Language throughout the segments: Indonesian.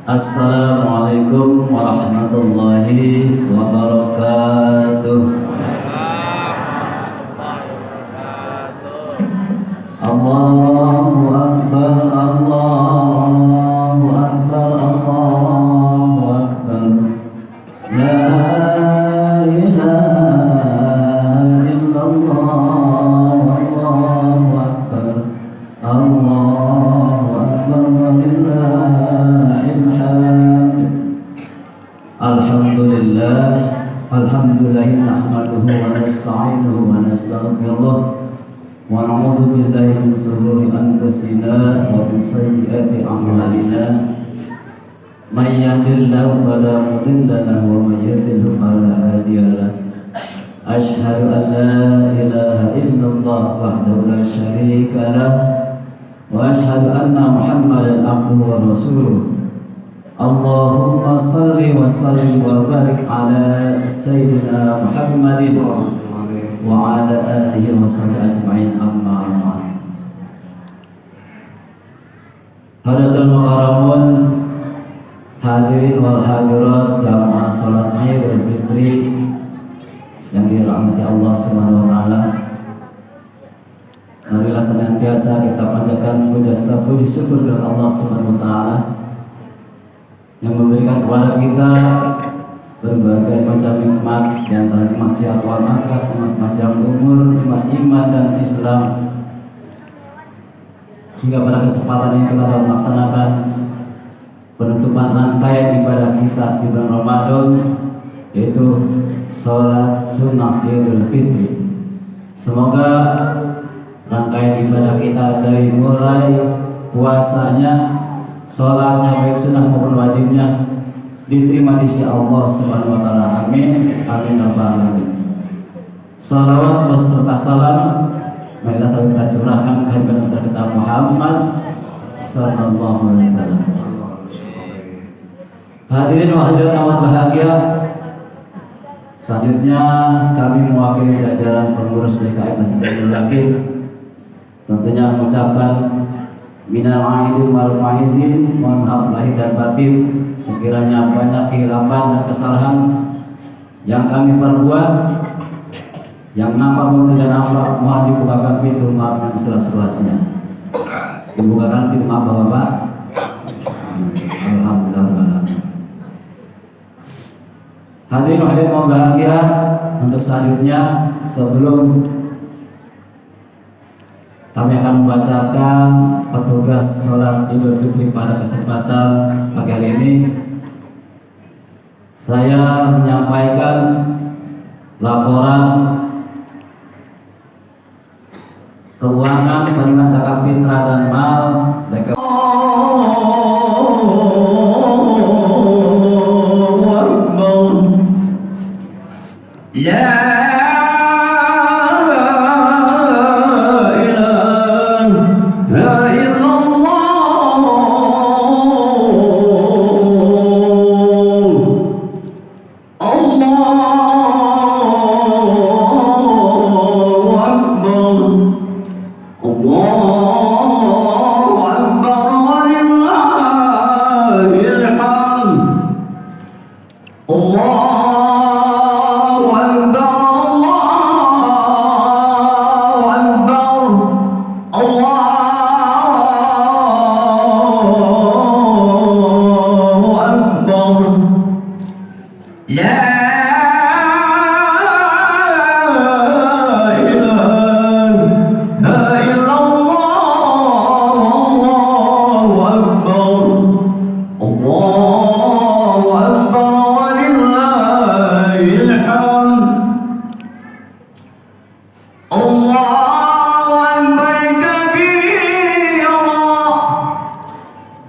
Assalamualaikum warahmatullahi wabarakatuh. Allahu Akbar, Allahu Akbar, Allahu Akbar. La ilaha illallah, Allahu Akbar, Allahu Akbar, walillahil hamd. Alhamdulillah, alhamdulillah nahmaduhu wa nasta'inuhu wa nastaghfiruh wa na'udzu billahi min shururi anfusina wa min sayyiati a'malina. May yahdihillahu fala mudilla lahu wa may yudlil fala hadiya lahu. Asyhadu an la ilaha illallah wahdahu la syarika lahu wa asyhadu anna Muhammadan abduhu wa rasuluh. Allahumma salli wa sallim wa barik ala sayyidina Muhammadin wa ala alihi wa sahbihi ajma'in, amma ba'd. Hadirin mukarramun, hadirin wal hadirat jamaah salat Idul Fitri yang dirahmati Allah Subhanahu wa taala. Marilah senantiasa kita panjatkan puja serta puji syukur kepada Allah Subhanahu wa taala yang memberikan kepada kita berbagai macam nikmat, di antara nikmat sehat walafiat, nikmat panjang umur, nikmat iman dan Islam, sehingga pada kesempatan ini kita dapat melaksanakan penutupan rangkaian ibadah kita di bulan Ramadan, yaitu sholat sunnah Idul Fitri. Semoga rangkaian ibadah kita dari mulai puasanya, sholatnya baik sunnah maupun wajibnya diterima di sisi Allah Subhanahu wa taala. Amin. Amin ya rabbal alamin. Salawat beserta salam marilah kita curahkan kepada Nabi kita Muhammad sallallahu alaihi wasallam. Hadirin wa hadirat amat bahagia, selanjutnya kami mewakili jajaran pengurus DKM Masjid Baitul Aqil tentunya mengucapkan minal aidin wal faizin, mohon maaf lahir dan batin sekiranya banyak kehilapan dan kesalahan yang kami perbuat, yang nampak maupun tidak nampak. Mohon dibukakan pintu maaf yang seluas-luasnya. Dibukakan pintu maaf Bapak. Alhamdulillah. Hadirin hadirin yang bahagia, untuk selanjutnya sebelum kami akan membacakan petugas sholat Idul Fitri pada kesempatan pagi hari ini, saya menyampaikan laporan keuangan penerimaan zakat fitrah dan mal DKM.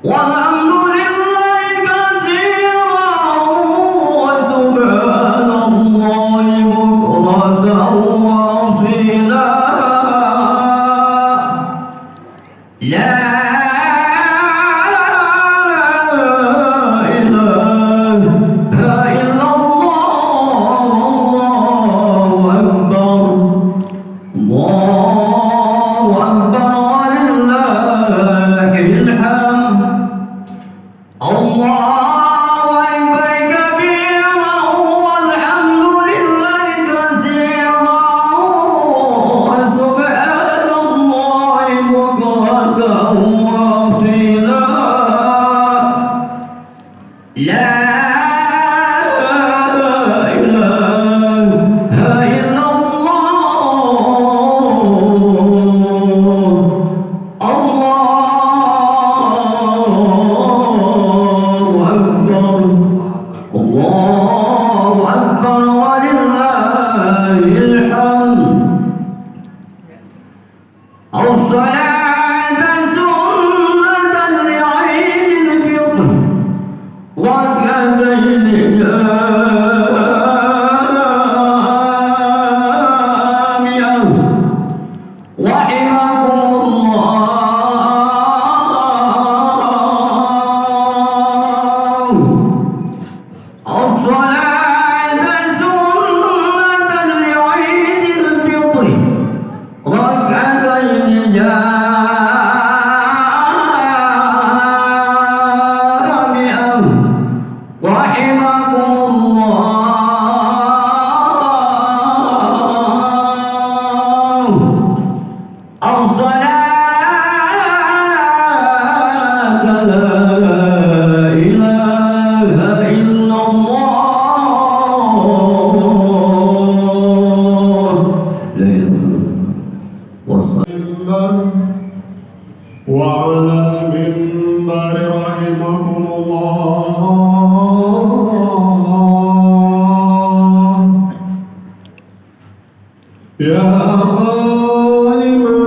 Walhamdulillah katsiran wa subhanallah ركعتين جامعا رحمكم الله. الصلاة سنة لعيد الفطر ركعتين جامعا رحمكم الله. الصلاة لا إله إلا الله لا إله إلا الله والصلاة وعلى المنبر رحمكم الله. يا قائما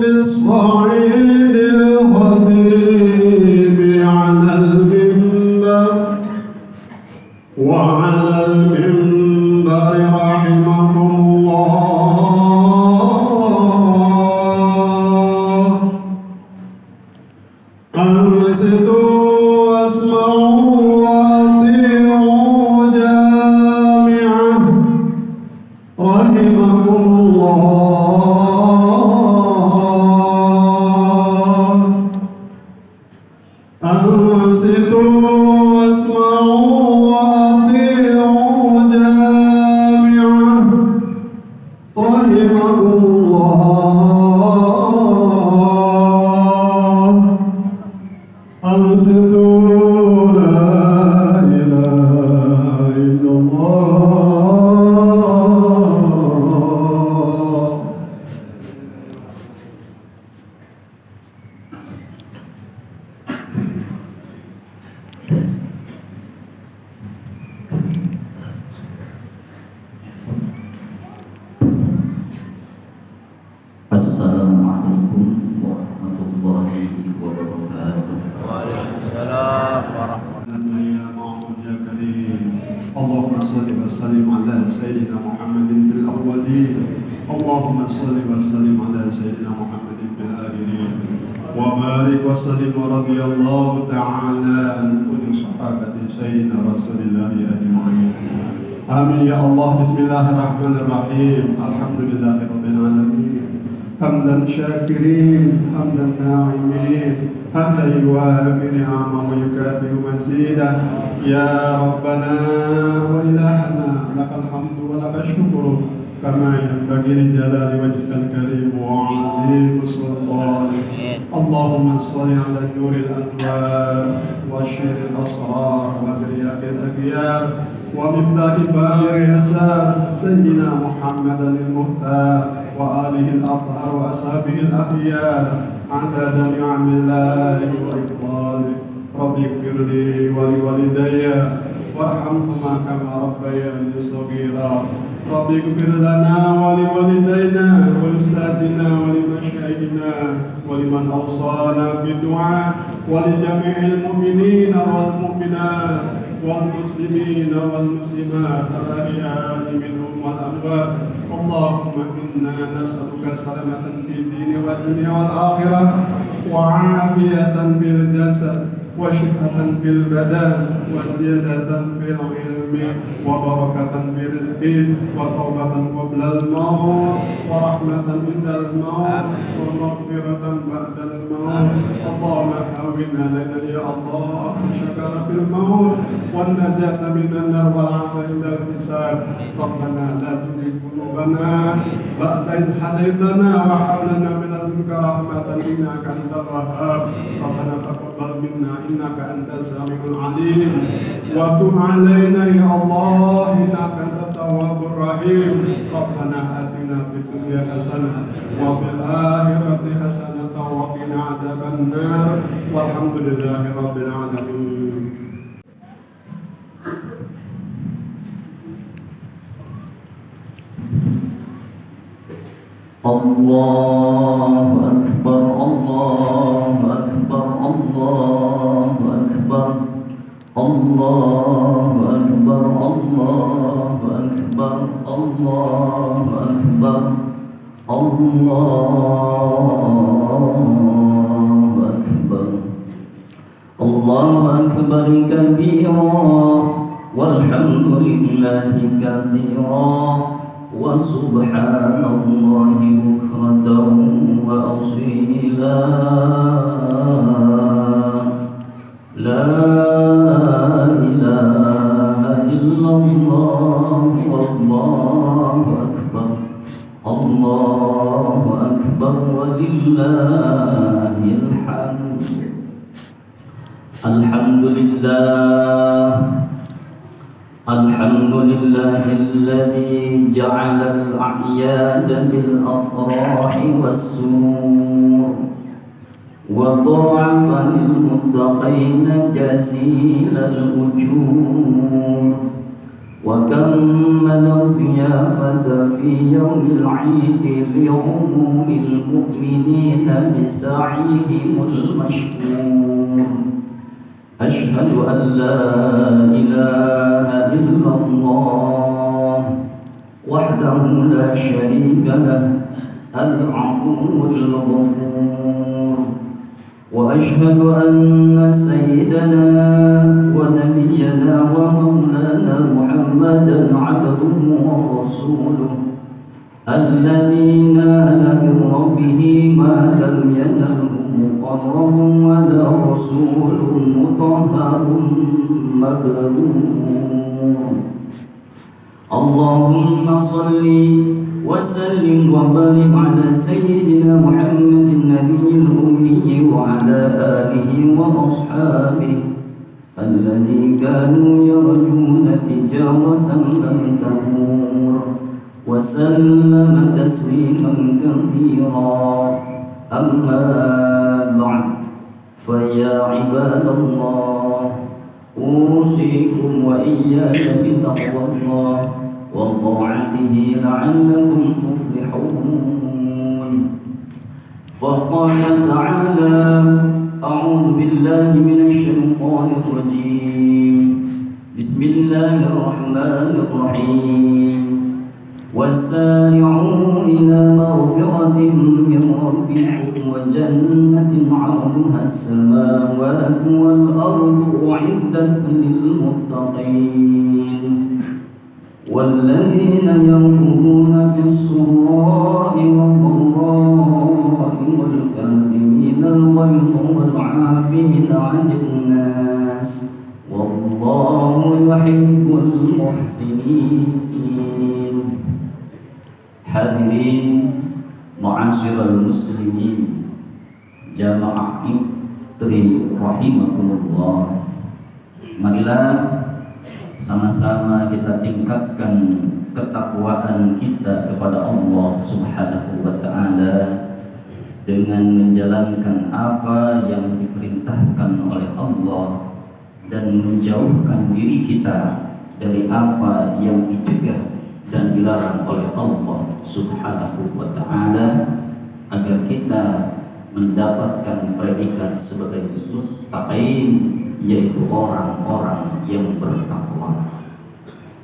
بالصعيد الخطيب على المنبر وعلى المنبر رحمكم الله. أنصتوا واسمعوا وأطيعوا جامعه رحمكم الله. أنصتوا واسمعوا وأطيعوا جامعه رحمكم الله. أنصتوا لا إله إلا الله. Assalamualaikum warahmatullahi wabarakatuh. Waalaikumsalam warahmatullahi يا معبود يا كريم اللهم صل وسلم على سيدنا محمد في الأولين. اللهم صل وسلم على سيدنا محمد في الآخرين وبارك وسلم ورضي الله تعالى عن كل صحابة سيدنا رسول الله أجمعين. آمين يا الله. بسم الله الرحمن الرحيم. الحمد لله رب العالمين حمدا شاكرين حمدا ناعمين حمدا يوافي نعمه ويكافئ مزيدا. يا ربنا وإلهنا لك الحمد ولك الشكر كما ينبغي لجلال وجهك الكريم وعظيم سلطانك. اللهم صل على نور الأنوار وشير الأسرار وترياق الأخيار ومفتاح باب اليسار سيدنا محمدا المختار وآله الأطهار وأصحابه الأخيار عدد نعم الله وإفضاله. رب اغفر لي ولوالدي وارحمهما كما ربياني صغيرا. رب اغفر لنا ولوالدينا ولأستاذنا ولمشايخنا ولمن أوصانا بالدعاء ولجميع المؤمنين والمؤمنات والمسلمين والمسلمات الأحياء منهم والأموات. اللهم إنا نسألك سلامة في الدين والدنيا والآخرة وعافية في الجسد وشفاء في البدن وزيادة في العلم وبركة في الرزق وتوبة قبل الموت ورحمة عند الموت ومغفرة بعد الموت. اللهم حاولنا لنا يا الله بشكرة الموت والنجاة من النار والعافية عند الحساب. ربنا لا تزغ قلوبنا بعد إذ هديتنا وهب لنا من لدنك رحمة إنك أنت الوهاب. ربنا تقبل منا إنك أنت السميع العليم وتب علينا يا الله إنك أنت التواب الرحيم. ربنا آتنا في الدنيا حسنة وفي الآخرة حسنة وقنا عذاب النار والحمد لله رب العالمين. الله أكبر الله أكبر الله أكبر الله أكبر الله أكبر الله أكبر الله أكبر الله أكبر كبيرا والحمد لله كثيرا وسبحان الله بكرة وأصيلا لا إله إلا الله والله أكبر الله أكبر ولله الحمد الحمد لله الذي جعل الأعياد بالأفراح والسرور وضاعف للمتقين جزيل الأجور وكمل الضيافة في يوم العيد لعموم المؤمنين بسعيهم المشكور أشهد أن لا إله إلا الله وحده لا شريك له العفو الغفور وأشهد أن سيدنا ونبينا ومولانا محمدا عبده ورسوله الذي نال من ربه ما لم ينله مقرب ولا رسول مطهر مبرور اللهم صل وسلم وبارك على سيدنا محمد النبي الأمي وعلى آله وأصحابه الذين كانوا يرجون تجارة لن تبور وسلم تسليما كثيرا أما بعد فيا عباد الله أوصيكم وإياي بتقوى الله وطاعته لعلكم تفلحون فقال تعالى أعوذ بالله من الشيطان الرجيم بسم الله الرحمن الرحيم وسارعوا إلى مغفرة من ربكم وجنة عرضها السماوات والأرض أعدت للمتقين والذين يركضون في السراء والضراء والكاظمين الغيظ والعافين عن الناس والله يحب المحسنين. Hadirin ma'asyiral muslimin jamaah fitri rahimakumullah, marilah sama-sama kita tingkatkan ketakwaan kita kepada Allah Subhanahu wa ta'ala dengan menjalankan apa yang diperintahkan oleh Allah dan menjauhkan diri kita dari apa yang dicegah dan dilarang oleh Allah Subhanahu wa ta'ala agar kita mendapatkan predikat sebagai muttaqin, yaitu orang-orang yang bertakwa.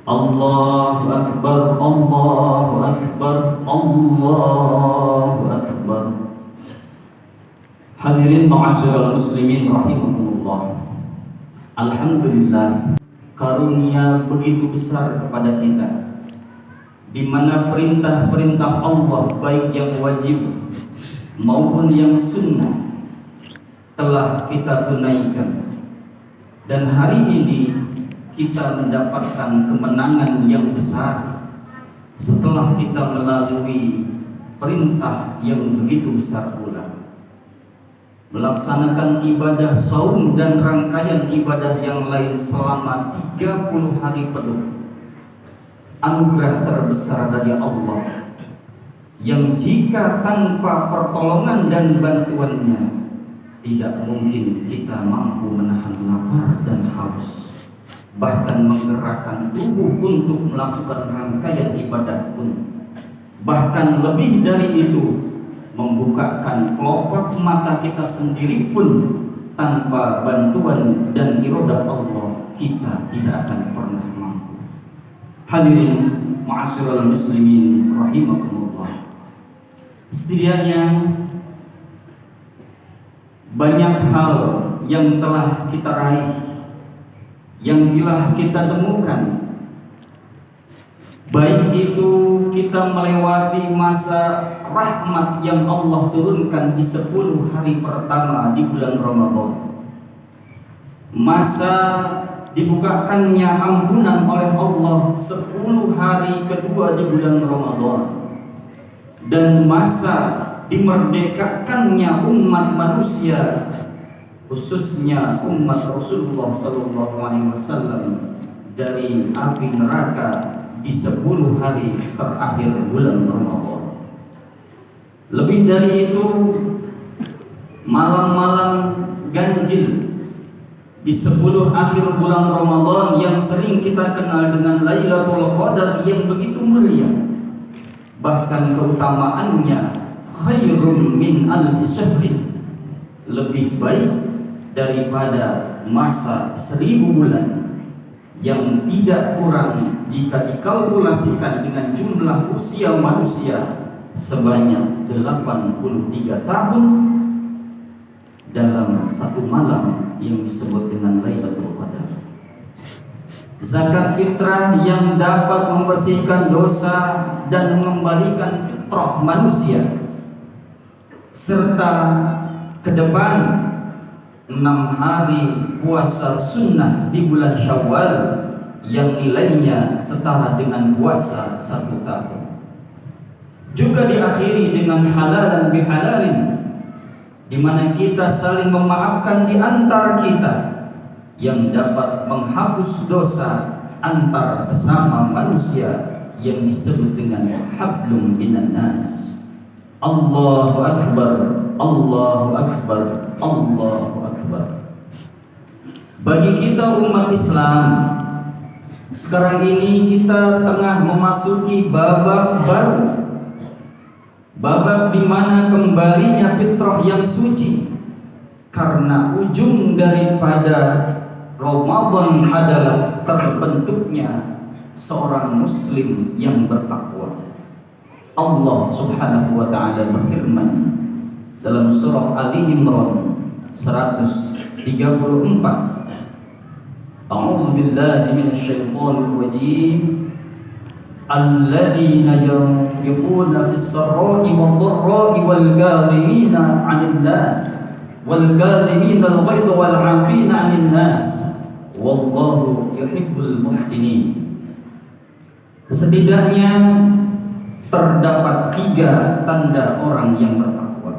Allahu Akbar, Allahu Akbar, Allahu Akbar. Hadirin ma'asyiral muslimin rahimakumullah, alhamdulillah, karunia begitu besar kepada kita, di mana perintah-perintah Allah baik yang wajib maupun yang sunnah telah kita tunaikan, dan hari ini kita mendapatkan kemenangan yang besar setelah kita melalui perintah yang begitu besar pula, melaksanakan ibadah saum dan rangkaian ibadah yang lain selama 30 hari penuh. Anugerah terbesar dari Allah yang jika tanpa pertolongan dan bantuannya tidak mungkin kita mampu menahan lapar dan haus, bahkan menggerakkan tubuh untuk melakukan rangkaian ibadah pun, bahkan lebih dari itu membukakan kelopak mata kita sendiri pun tanpa bantuan dan iradah Allah kita tidak akan pernah mampu. Hadirin ma'asyiral muslimin rahimakumullah. Setidaknya banyak hal yang telah kita raih, yang telah kita temukan, baik itu kita melewati masa rahmat yang Allah turunkan di 10 hari pertama di bulan Ramadan, masa dibukakannya ampunan oleh Allah 10 hari kedua di bulan Ramadan, dan masa dimerdekakannya umat manusia, khususnya umat Rasulullah SAW, dari api neraka di 10 hari terakhir bulan Ramadan. Lebih dari itu, malam-malam ganjil di 10 akhir bulan Ramadan yang sering kita kenal dengan Lailatul Qadar yang begitu mulia, bahkan keutamaannya khairum min alfi syahrin, lebih baik daripada masa 1000 bulan, yang tidak kurang jika dikalkulasikan dengan jumlah usia manusia sebanyak 83 tahun dalam satu malam yang disebut dengan Lailatul Qadar. Zakat fitrah yang dapat membersihkan dosa dan mengembalikan fitrah manusia, serta ke depan 6 hari puasa sunnah di bulan Syawal yang nilainya setara dengan puasa 1 tahun. Juga diakhiri dengan halalan bihalalin, di mana kita saling memaafkan di antara kita, yang dapat menghapus dosa antar sesama manusia yang disebut dengan hablum minan nas. Allahu Akbar, Allahu Akbar, Allahu Akbar. Bagi kita umat Islam, sekarang ini kita tengah memasuki babak baru, babak di mana kembalinya fitrah yang suci, karena ujung daripada Ramadan adalah terbentuknya seorang muslim yang bertakwa. Allah Subhanahu wa taala berfirman dalam surah Ali Imran 134, A'udzu billahi minasyaitonir rajim, alladzina yunfiquna fis-sarra'i wad-dharra'i wal-kadhimina 'anil nas wal-kadhimina al-ghayza wal-'afina 'anil nas wallahu yuhibbul muhsinin. Setidaknya terdapat 3 tanda orang yang bertakwa.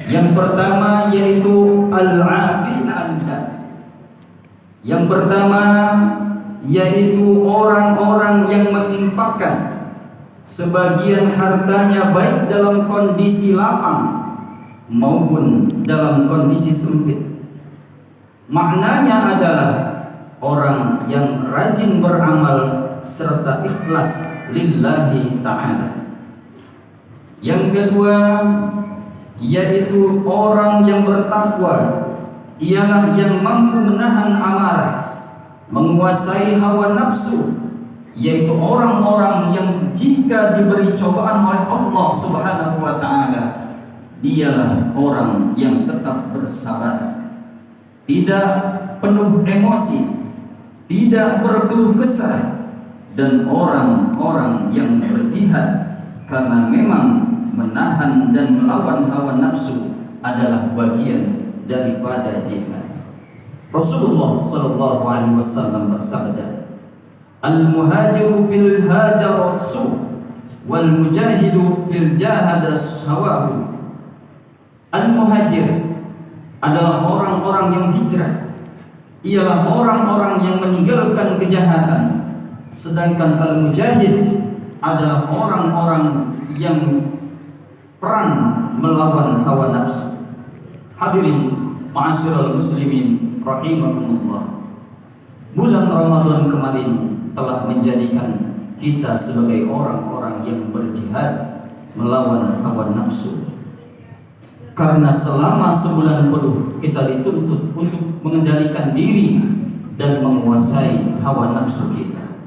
Yang pertama yaitu al-'afina 'anil nas. Yang pertama yaitu orang-orang yang menginfakkan sebagian hartanya baik dalam kondisi lapang maupun dalam kondisi sempit. Maknanya adalah orang yang rajin beramal serta ikhlas lillahi ta'ala. Yang kedua yaitu orang yang bertakwa ialah yang mampu menahan amarah, menguasai hawa nafsu, yaitu orang-orang yang jika diberi cobaan oleh Allah Subhanahu wa taala, dialah orang yang tetap bersabar, tidak penuh emosi, tidak berkeluh kesah, dan orang-orang yang berjihad karena memang menahan dan melawan hawa nafsu adalah bagian daripada jihad. Rasulullah sallallahu alaihi wasallam bersabda, "Al-muhajiru bil hajar su wal mujahidu bil jahad hawahu." Al-muhajir adalah orang-orang yang hijrah, ialah orang-orang yang meninggalkan kejahatan, sedangkan al-mujahid adalah orang-orang yang perang melawan hawa nafsu. Hadirin ma'asyiral muslimin rahimakumullah. Bulan Ramadan kemarin telah menjadikan kita sebagai orang-orang yang berjihad melawan hawa nafsu. Karena selama sebulan penuh kita dituntut untuk mengendalikan diri dan menguasai hawa nafsu kita.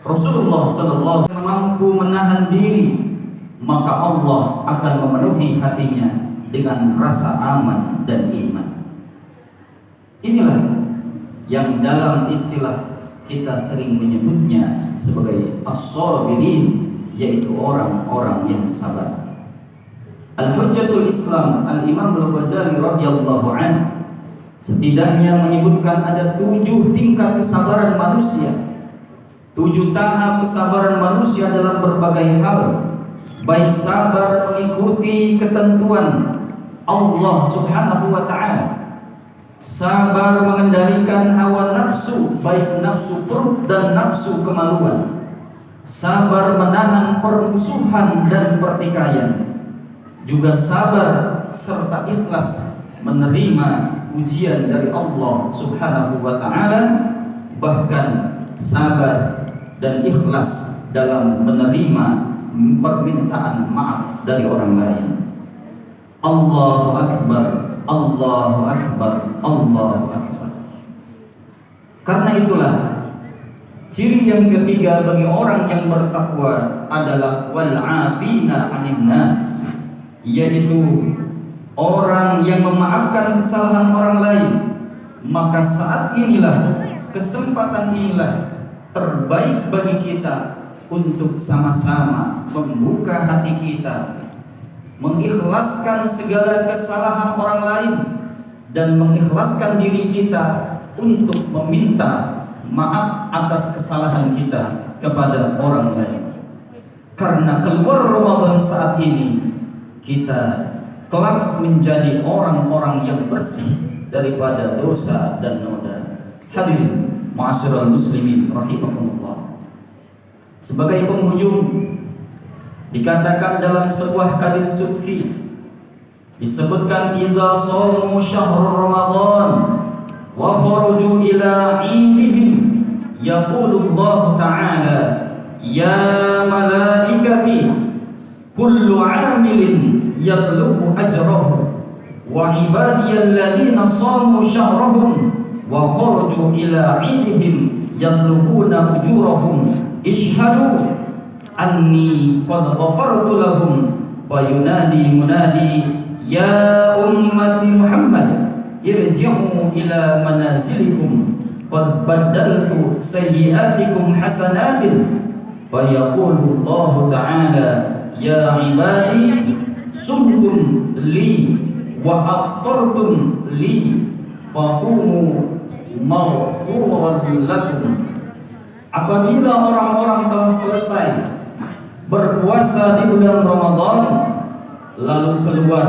Rasulullah sallallahu alaihi wasallam mampu menahan diri, maka Allah akan memenuhi hatinya dengan rasa aman dan iman. Inilah yang dalam istilah kita sering menyebutnya sebagai as-sabirin, yaitu orang-orang yang sabar. Al-Hujjatul Islam Al-Imam Al-Ghazali radhiyallahu anhu setidaknya menyebutkan ada 7 tingkat kesabaran manusia, 7 tahap kesabaran manusia dalam berbagai hal, baik sabar mengikuti ketentuan Allah Subhanahu wa ta'ala, sabar mengendalikan hawa nafsu, baik nafsu perut dan nafsu kemaluan, sabar menahan permusuhan dan pertikaian, juga sabar serta ikhlas menerima ujian dari Allah Subhanahu wa ta'ala, bahkan sabar dan ikhlas dalam menerima permintaan maaf dari orang lain. Allahu Akbar, Allahu Akbar, Allahu Akbar. Karena itulah ciri yang ketiga bagi orang yang bertakwa adalah wal 'afina 'anil nas, yaitu orang yang memaafkan kesalahan orang lain. Maka saat inilah, kesempatan inilah terbaik bagi kita untuk sama-sama membuka hati kita, mengikhlaskan segala kesalahan orang lain, dan mengikhlaskan diri kita untuk meminta maaf atas kesalahan kita kepada orang lain. Karena keluar Ramadan saat ini, kita kelak menjadi orang-orang yang bersih daripada dosa dan noda. Hadirin ma'asyiral muslimin rahimakumullah. Sebagai penghujung, dikatakan dalam sebuah hadits qudsi, disebutkan idza shamu syahrul ramadan wa kharaju ila 'idihim yaqulu Allah ta'ala ya malaikati kullu 'amilin yatlubu ajrahu wa ibadiyalladzina shamu syahrahum wa kharaju ila 'idihim yatlubuna ujurahum ishhadu anni qad ghafartu lahum wa yunadi munadi ya ummati Muhammad irji'u ila manazilikum qad badaltu sayyi'atikum hasanatin wa yaqulu Allah ta'ala ya ibadi sumtum li wa aftartum li faqumu maghfuran lakum. Apabila orang-orang telah selesai berpuasa di bulan Ramadan, lalu keluar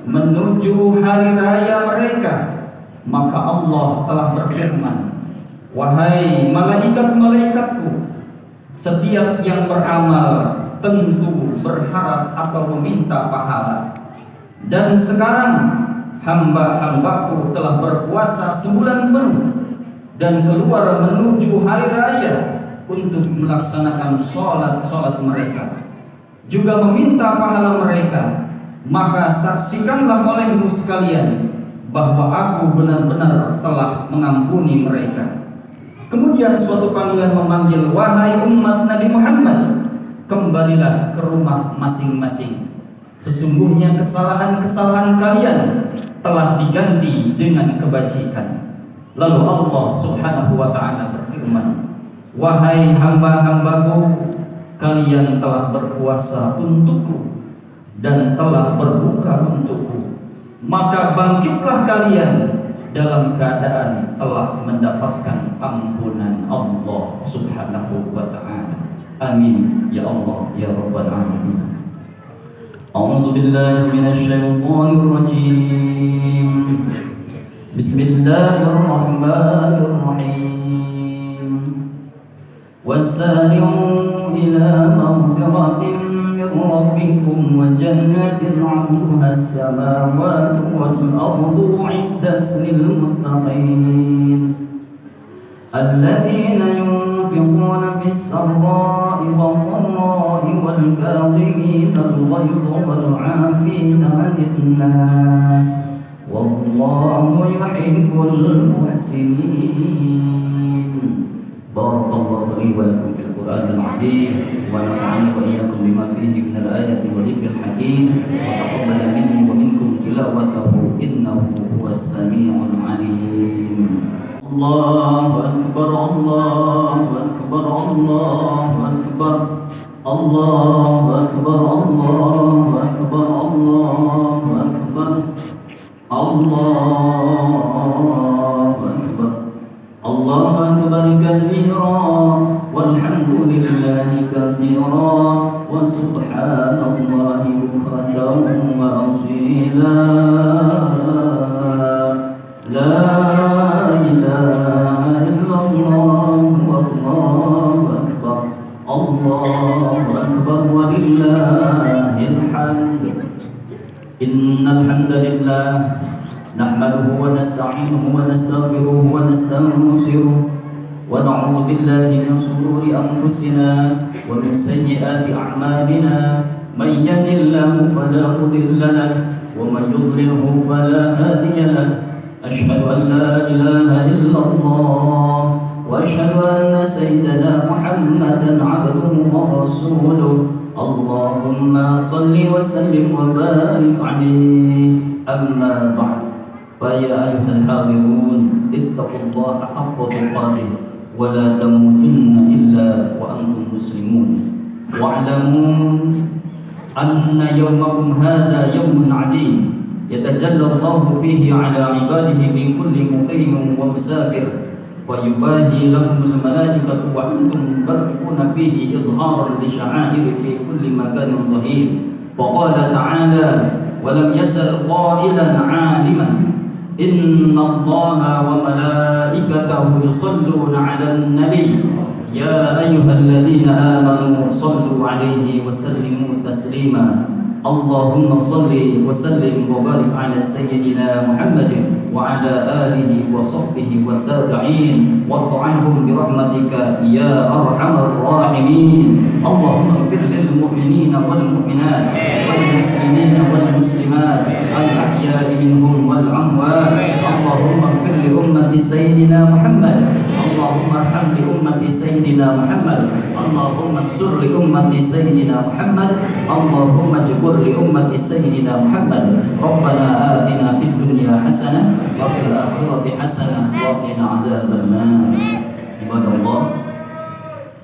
menuju hari raya mereka, maka Allah telah berfirman, wahai malaikat-malaikatku, setiap yang beramal tentu berharap atau meminta pahala. Dan sekarang hamba-hambaku telah berpuasa sebulan penuh dan keluar menuju hari raya untuk melaksanakan sholat mereka, juga meminta pahala mereka. Maka saksikanlah olehmu sekalian bahwa aku benar-benar telah mengampuni mereka. Kemudian suatu panggilan memanggil, wahai umat Nabi Muhammad, kembalilah ke rumah masing-masing. Sesungguhnya kesalahan-kesalahan kalian telah diganti dengan kebajikan. Lalu Allah Subhanahu wa ta'ala berfirman, wahai hamba-hambaku, kalian telah berpuasa untukku dan telah berbuka untukku, maka bangkitlah kalian dalam keadaan telah mendapatkan ampunan Allah Subhanahu wa ta'ala. Amin ya Allah ya Rabbal alamin. A'udzu billahi minasy syaithanir rajim. Bismillahirrahmanirrahim. Wasari'u ila maghfiratin min rabbikum wa jannatin 'arduha as-samawati wal ardu 'iddat lil muttaqin الذين ينفقون في السراء والضراء والكاظمين الغيظ والعافين عن الناس والله يحب المحسنين. بارك الله لي ولكم في القرآن العظيم ونفعني وإياكم بما فيه من الآيات والذكر الحكيم وتقبل مني ومنكم تلاوته إنه هو السميع العليم. الله أكبر الله أكبر الله أكبر الله أكبر الله أكبر الله أكبر الله أكبر الله أكبر كبيرا والحمد لله كثيرا وسبحان الله بكرة وأصيلا. لا إله إلا الله والله أكبر الله أكبر ولله الحمد. إن الحمد لله نحمده ونستعينه ونستغفره ونستنصره ونعوذ بالله من شرور أنفسنا ومن سيئات أعمالنا. من يهد الله فلا مضل له ومن يضلله فلا هادي له. أشهد أن لا إله إلا الله وأشهد أن سيدنا محمدا عبده ورسوله. اللهم صل وسلم وبارك عليه. أما بعد فيا أيها الحاضرون اتقوا الله حق تقاته ولا تموتن إلا وأنتم مسلمون. واعلموا أن يومكم هذا يوم عظيم يتجلى الله فيه على عباده من كل مقيم ومسافر ويباهي لهم الملائكة وأنتم تبركون فيه إظهارا لشعائر في كل مكان ظهير. وقال تعالى: ولم يزل قائلا عالما إن الله وملائكته يصلون على النبي يا أيها الذين آمنوا صلوا عليه وسلموا تسليما. اللهم صل وسلم وبارك على سيدنا محمد وعلى آله وصحبه والتابعين وارض عنهم برحمتك يا أرحم الراحمين. اللهم اغفر للمؤمنين والمؤمنات والمسلمين والمسلمات الأحياء منهم والأموات. اللهم اغفر لأمة سيدنا محمد. اللهم ارحم لأمة سيدنا محمد. اللهم انصر لأمة سيدنا محمد. اللهم اجبر لأمة سيدنا محمد. ربنا آتنا في الدنيا حسنة وفي الآخرة حسنة وقنا عذاب النار. عباد الله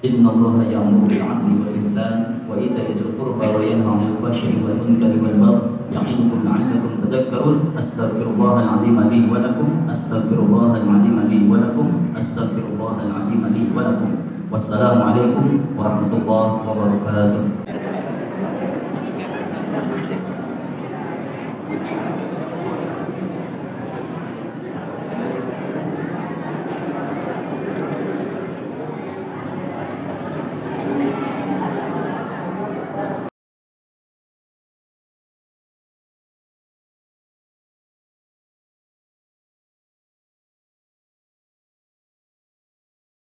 إن الله يأمر بالعدل والإحسان وإيتاء ذي القربى وينهى عن الفحشاء والمنكر والبغي يعظكم لعلكم تذكرون. أستغفر الله العظيم لي ولكم أستغفر الله العظيم لي ولكم أستغفر الله العظيم لي ولكم. والسلام عليكم ورحمة الله وبركاته.